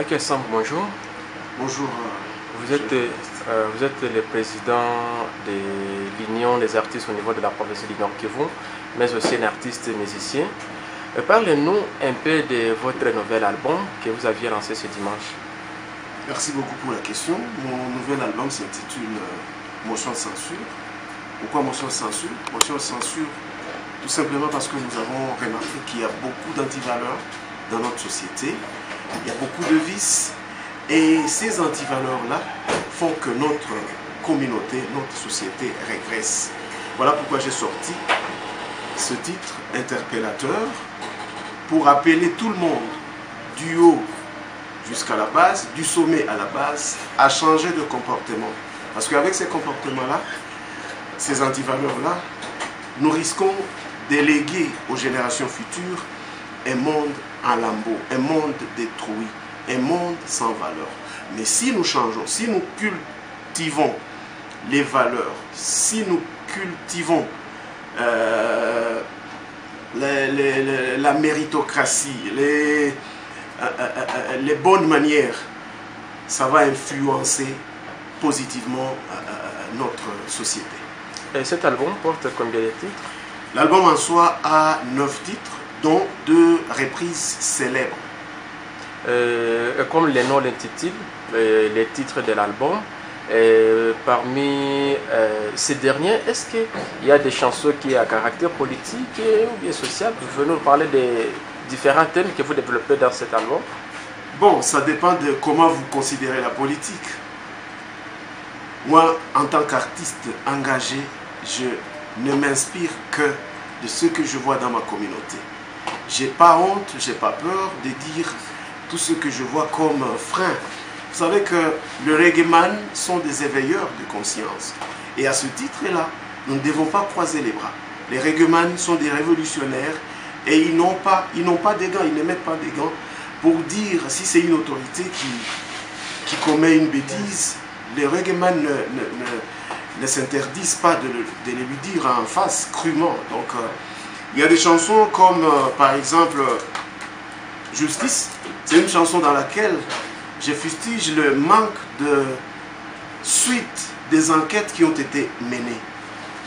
Michael Samb, bonjour. Bonjour. Vous êtes le président de l'Union des artistes au niveau de la province du Nord Kivu, mais aussi un artiste musicien. Parlez-nous un peu de votre nouvel album que vous aviez lancé ce dimanche. Merci beaucoup pour la question. Mon nouvel album s'intitule Motion de censure. Pourquoi motion de censure? Motion de censure, tout simplement parce que nous avons remarqué qu'il y a beaucoup d'antivaleurs dans notre société. Il y a beaucoup de vices. Et ces antivaleurs-là font que notre communauté, notre société régresse. Voilà pourquoi j'ai sorti ce titre interpellateur pour appeler tout le monde, du haut jusqu'à la base, du sommet à la base, à changer de comportement. Parce qu'avec ces comportements-là, ces antivaleurs-là, nous risquons d'éléguer aux générations futures un monde en lambeaux, un monde détruit, un monde sans valeur. Mais si nous changeons, si nous cultivons les valeurs, si nous cultivons la méritocratie, les bonnes manières, ça va influencer positivement notre société. Et cet album porte combien de titres? L'album en soi a 9 titres, dont 2 reprises célèbres. Comme le nom l'intitule, les titres de l'album, parmi ces derniers, est-ce qu'il y a des chansons qui ont un caractère politique ou bien social? Vous venez nous parler des différents thèmes que vous développez dans cet album. Bon, ça dépend de comment vous considérez la politique. Moi, en tant qu'artiste engagé, je ne m'inspire que de ce que je vois dans ma communauté. J'ai pas honte, j'ai pas peur de dire tout ce que je vois comme frein. Vous savez que le reggaeman sont des éveilleurs de conscience. Et à ce titre-là, nous ne devons pas croiser les bras. Les reggaeman sont des révolutionnaires et ils n'ont pas des gants, ils ne mettent pas des gants pour dire si c'est une autorité qui commet une bêtise. Les reggaeman ne s'interdisent pas de le lui dire en face, crûment. Donc, il y a des chansons comme, par exemple, Justice. C'est une chanson dans laquelle je fustige le manque de suite des enquêtes qui ont été menées.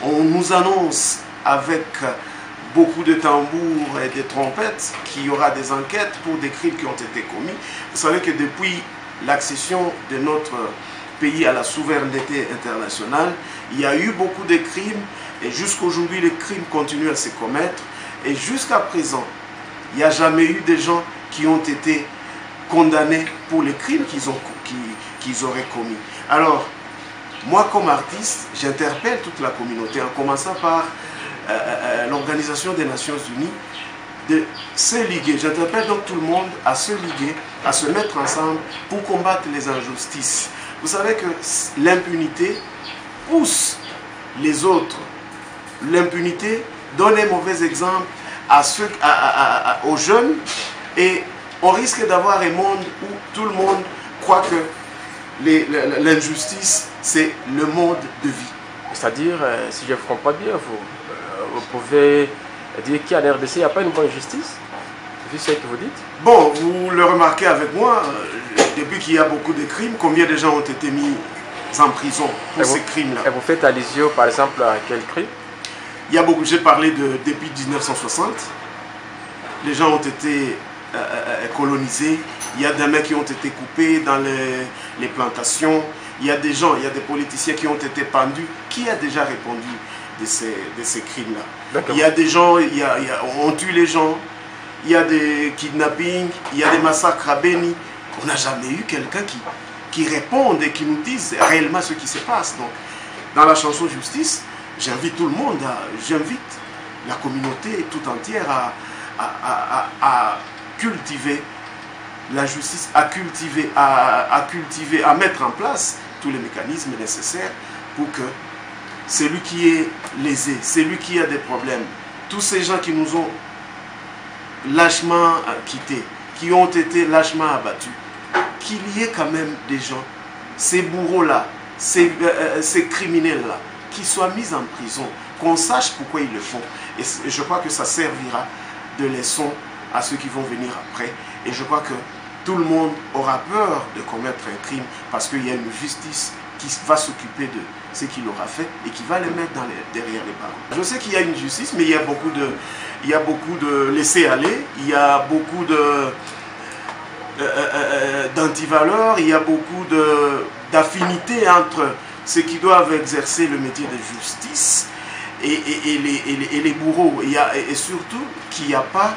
On nous annonce avec beaucoup de tambours et de trompettes qu'il y aura des enquêtes pour des crimes qui ont été commis. Vous savez que depuis l'accession de notre pays à la souveraineté internationale, il y a eu beaucoup de crimes et jusqu'aujourd'hui les crimes continuent à se commettre et jusqu'à présent, il n'y a jamais eu de gens qui ont été condamnés pour les crimes qu'ils auraient commis. Alors, moi comme artiste, j'interpelle toute la communauté en commençant par l'Organisation des Nations Unies de se liguer. J'interpelle donc tout le monde à se liguer, à se mettre ensemble pour combattre les injustices. Vous savez que l'impunité pousse les autres. L'impunité donne un mauvais exemple aux jeunes et on risque d'avoir un monde où tout le monde croit que l'injustice, c'est le mode de vie. C'est-à-dire, si je ne comprends pas bien, vous pouvez dire qu'à l'RDC, il n'y a pas une bonne justice, vu ce que vous dites? Bon, vous le remarquez avec moi, depuis qu'il y a beaucoup de crimes, combien de gens ont été mis en prison pour ces crimes-là? Et vous faites allusion, par exemple, à quel crime? Il y a beaucoup, j'ai parlé depuis 1960, les gens ont été colonisés, il y a des mecs qui ont été coupés dans les plantations, il y a des gens, il y a des politiciens qui ont été pendus. Qui a déjà répondu de ces crimes-là? Il y a des gens, on tue les gens, il y a des kidnappings, il y a des massacres à Beni. On n'a jamais eu quelqu'un qui réponde et qui nous dise réellement ce qui se passe. Donc, dans la chanson Justice, j'invite tout le monde, j'invite la communauté tout entière à cultiver la justice, à mettre en place tous les mécanismes nécessaires pour que celui qui est lésé, celui qui a des problèmes, tous ces gens qui nous ont lâchement quittés, qui ont été lâchement abattus, qu'il y ait quand même des gens, ces bourreaux-là, ces criminels-là, qui soient mis en prison, qu'on sache pourquoi ils le font. Et je crois que ça servira de leçon à ceux qui vont venir après. Et je crois que tout le monde aura peur de commettre un crime parce qu'il y a une justice qui va s'occuper de ce qu'il aura fait et qui va les mettre derrière les barreaux. Je sais qu'il y a une justice, mais il y a beaucoup de laisser-aller, il y a beaucoup d'antivaleurs, il y a beaucoup d'affinités entre ceux qui doivent exercer le métier de justice et les bourreaux. Et surtout qu'il n'y a pas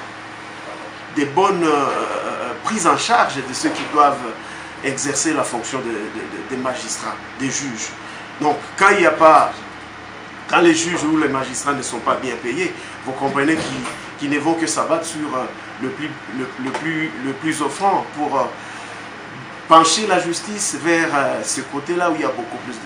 des bonnes prises en charge de ceux qui doivent exercer la fonction des magistrats, des juges. Donc quand les juges ou les magistrats ne sont pas bien payés, vous comprenez qu'ils ne vont que s'abattre sur le plus offrant pour pencher la justice vers ce côté-là où il y a beaucoup plus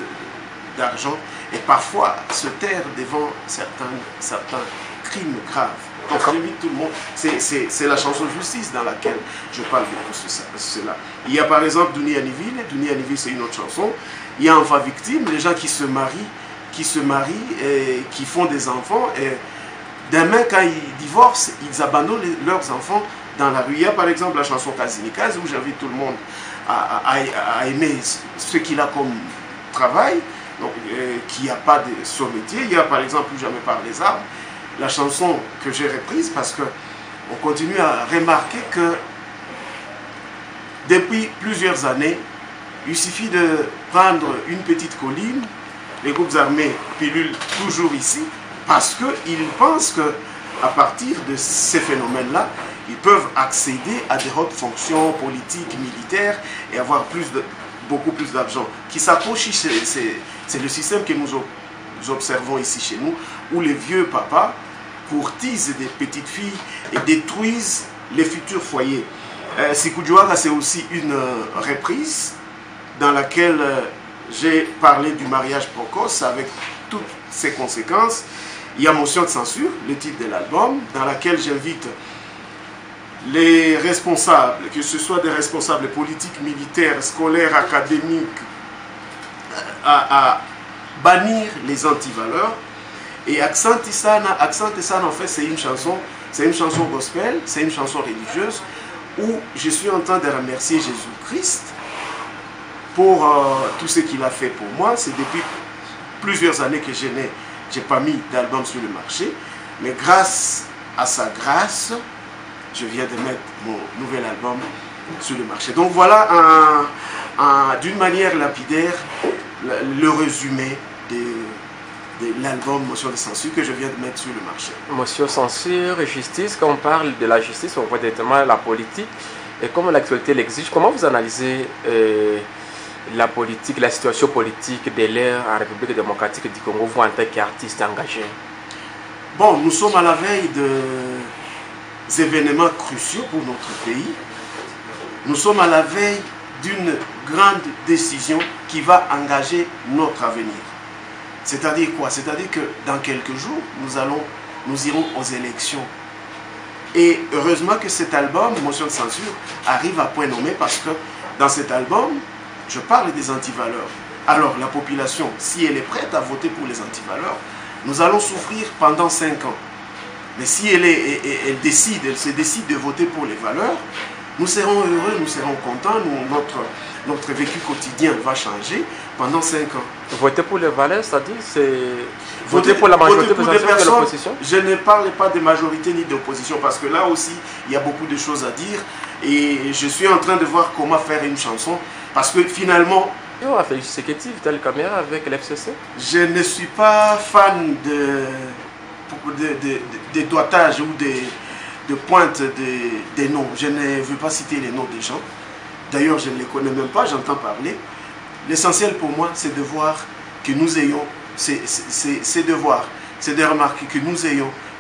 d'argent et parfois se taire devant certains crimes graves. Donc j'invite tout le monde, c'est la chanson Justice dans laquelle je parle de tout cela. Il y a par exemple Dunia Niville c'est une autre chanson. Il y a Enfant Victime, les gens qui se marient et qui font des enfants et demain quand ils divorcent, ils abandonnent leurs enfants dans la rue. Il y a par exemple la chanson Kazinikaz où j'invite tout le monde à aimer ce qu'il a comme travail, donc qui n'a pas de son métier. Il y a par exemple Plus jamais par les arbres, la chanson que j'ai reprise parce qu'on continue à remarquer que depuis plusieurs années, il suffit de prendre une petite colline, les groupes armés pilulent toujours ici, parce qu'ils pensent qu'à partir de ces phénomènes-là, ils peuvent accéder à des hautes fonctions politiques, militaires et avoir beaucoup plus d'argent. Qui s'approche, c'est le système que nous observons ici chez nous, où les vieux papas courtisent des petites filles et détruisent les futurs foyers. Sikudjouara, c'est aussi une reprise dans laquelle j'ai parlé du mariage précoce avec toutes ses conséquences. Il y a Motion de censure, le titre de l'album, dans laquelle j'invite les responsables, que ce soit des responsables politiques, militaires, scolaires, académiques, à bannir les antivaleurs. Et Accent Tissana, en fait, c'est une chanson gospel, c'est une chanson religieuse où je suis en train de remercier Jésus-Christ pour tout ce qu'il a fait pour moi. C'est depuis plusieurs années que je n'ai pas mis d'album sur le marché, mais grâce à sa grâce, je viens de mettre mon nouvel album sur le marché. Donc voilà, d'une manière lapidaire, le résumé de l'album Motion de censure que je viens de mettre sur le marché. Motion censure et justice, quand on parle de la justice, on voit directement la politique. Et comme l'actualité l'exige, comment vous analysez la politique, la situation politique de l'ère en République démocratique du Congo, vous en tant qu'artiste engagé? Bon, nous sommes à la veille des événements cruciaux pour notre pays. Nous sommes à la veille d'une grande décision qui va engager notre avenir. C'est-à-dire quoi? C'est-à-dire que dans quelques jours, nous irons aux élections. Et heureusement que cet album, Motion de censure, arrive à point nommé parce que dans cet album, je parle des antivaleurs. Alors la population, si elle est prête à voter pour les antivaleurs, nous allons souffrir pendant 5 ans. Mais si elle se décide de voter pour les valeurs, nous serons heureux, nous serons contents, notre vécu quotidien va changer pendant 5 ans. Voter pour les valeurs, c'est-à-dire voter pour la majorité de l'opposition? Je ne parle pas de majorité ni d'opposition parce que là aussi, il y a beaucoup de choses à dire et je suis en train de voir comment faire une chanson parce que finalement... Et on a fait Tshisekedi, Vital Kamerhe avec l'FCC? Je ne suis pas fan de doigtage ou de pointe des noms. Je ne veux pas citer les noms des gens. D'ailleurs, je ne les connais même pas, j'entends parler. L'essentiel pour moi, c'est de voir que nous ayons, c'est de voir, c'est de remarquer que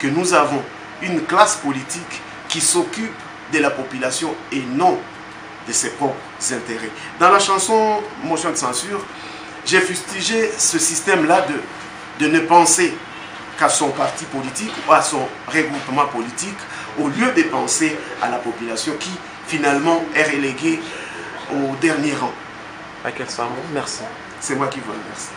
nous avons une classe politique qui s'occupe de la population et non de ses propres intérêts. Dans la chanson Motion de censure, j'ai fustigé ce système-là de ne penser qu'à son parti politique ou à son regroupement politique au lieu de penser à la population qui finalement est reléguée au dernier rang. Michael Sambou, merci. C'est moi qui vous remercie.